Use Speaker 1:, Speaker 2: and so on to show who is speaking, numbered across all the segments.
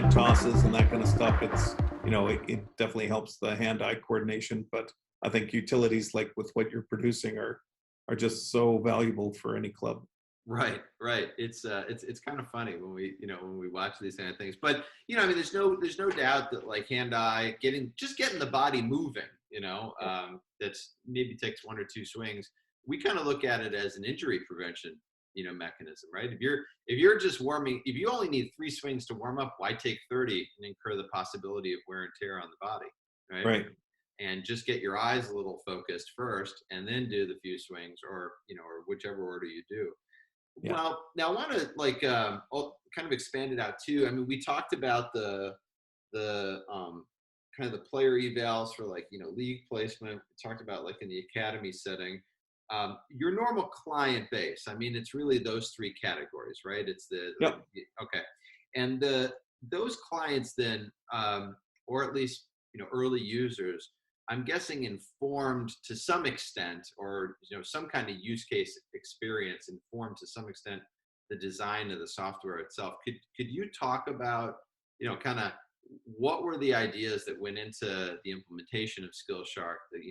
Speaker 1: side tosses and that kind of stuff. It's, it definitely helps the hand-eye coordination, but I think utilities like with what you're producing are just so valuable for any club.
Speaker 2: Right, right. It's kind of funny when we watch these kind of things. But I mean, there's no doubt that like hand-eye, getting the body moving, that's maybe takes one or two swings. We kind of look at it as an injury prevention, mechanism, right? If you're just warming, if you only need 3 swings to warm up, why take 30 and incur the possibility of wear and tear on the body, right?
Speaker 1: Right.
Speaker 2: And just get your eyes a little focused first, and then do the few swings, or whichever order you do.
Speaker 1: Yeah.
Speaker 2: Well, now I want to kind of expand it out too. I mean, we talked about the kind of the player evals for league placement. We talked about like in the academy setting. Your normal client base, I mean, it's really those 3 categories, right? It's
Speaker 1: Yep.
Speaker 2: Okay, and those clients then, or at least early users, I'm guessing informed to some extent, or some kind of use case experience informed to some extent the design of the software itself. Could you talk about kind of what were the ideas that went into the implementation of Skillshark? That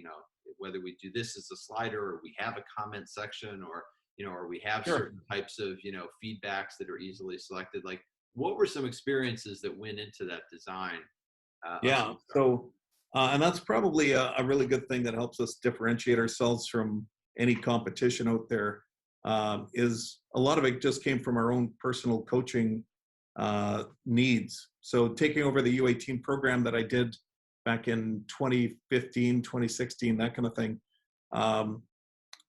Speaker 2: whether we do this as a slider, or we have a comment section, or or we have
Speaker 1: Sure.
Speaker 2: certain types of feedbacks that are easily selected. Like, what were some experiences that went into that design?
Speaker 1: Yeah. So, and that's probably a really good thing that helps us differentiate ourselves from any competition out there. Is a lot of it just came from our own personal coaching needs. So taking over the U18 program that I did back in 2015, 2016, that kind of thing.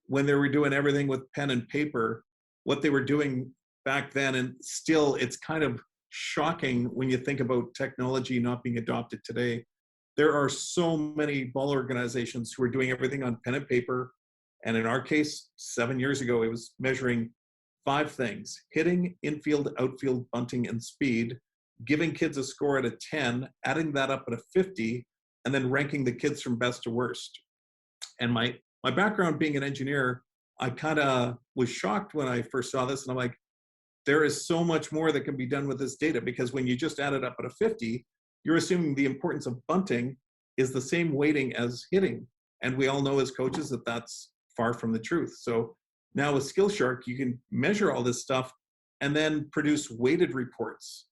Speaker 1: When they were doing everything with pen and paper, what they were doing back then, and still it's kind of shocking when you think about technology not being adopted today. There are so many ball organizations who are doing everything on pen and paper. And in our case, 7 years ago, it was measuring 5 things: hitting, infield, outfield, bunting, and speed, giving kids a score at a 10, adding that up at a 50, and then ranking the kids from best to worst. And my background being an engineer, I kind of was shocked when I first saw this. And I'm like, there is so much more that can be done with this data, because when you just add it up at a 50, you're assuming the importance of bunting is the same weighting as hitting. And we all know as coaches that that's far from the truth. So now with Skillshark, you can measure all this stuff and then produce weighted reports,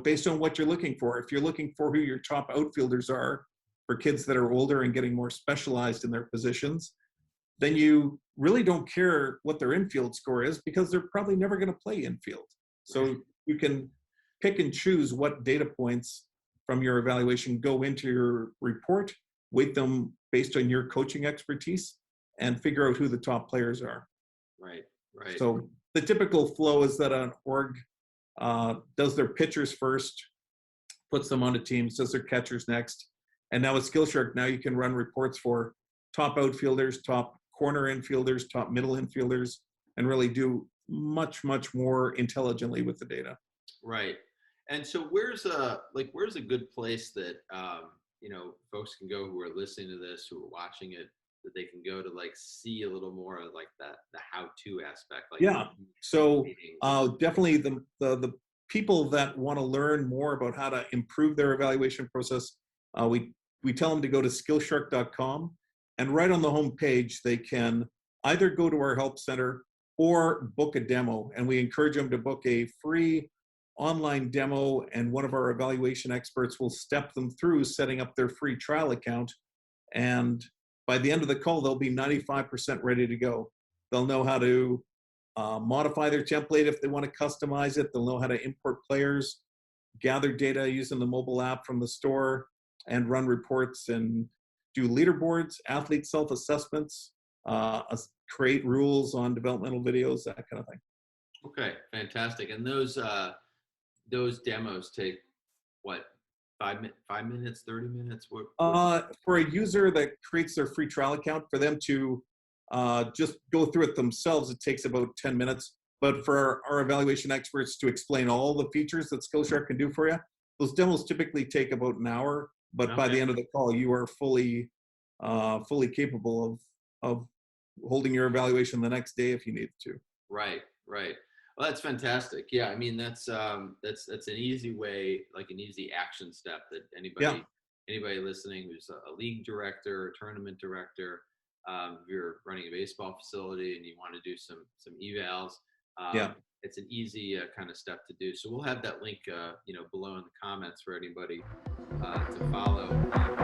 Speaker 1: based on what you're looking for. If you're looking for who your top outfielders are for kids that are older and getting more specialized in their positions, then you really don't care what their infield score is, because they're probably never going to play infield. So you can pick and choose what data points from your evaluation go into your report, weight them based on your coaching expertise, and figure out who the top players are.
Speaker 2: Right, right.
Speaker 1: So the typical flow is that an org does their pitchers first, puts them onto teams, does their catchers next. And now with Skillshark, now you can run reports for top outfielders, top corner infielders, top middle infielders, and really do much, much more intelligently with the data.
Speaker 2: Right. And so where's a good place that, folks can go who are listening to this, who are watching it, that they can go to see a little more of the how-to aspect?
Speaker 1: Yeah. So definitely the people that want to learn more about how to improve their evaluation process, we tell them to go to Skillshark.com, and right on the home page, they can either go to our help center or book a demo. And we encourage them to book a free online demo, and one of our evaluation experts will step them through setting up their free trial account. And by the end of the call, they'll be 95% ready to go. They'll know how to modify their template if they want to customize it. They'll know how to import players, gather data using the mobile app from the store, and run reports and do leaderboards, athlete self-assessments, create rules on developmental videos, that kind of thing.
Speaker 2: Okay, fantastic. And those demos take what, 5 minutes, 30 minutes?
Speaker 1: For a user that creates their free trial account, for them to just go through it themselves, it takes about 10 minutes. But for our evaluation experts to explain all the features that Skillshark can do for you, those demos typically take about an hour. But by the end of the call, you are fully capable of holding your evaluation the next day if you need to.
Speaker 2: Right, right. Well, that's fantastic. Yeah, I mean that's an easy way, like an easy action step that
Speaker 1: Yeah,
Speaker 2: anybody listening who's a league director, a tournament director, if you're running a baseball facility and you want to do some evals,
Speaker 1: yeah.
Speaker 2: it's an easy kind of step to do. So we'll have that link, below in the comments for anybody to follow.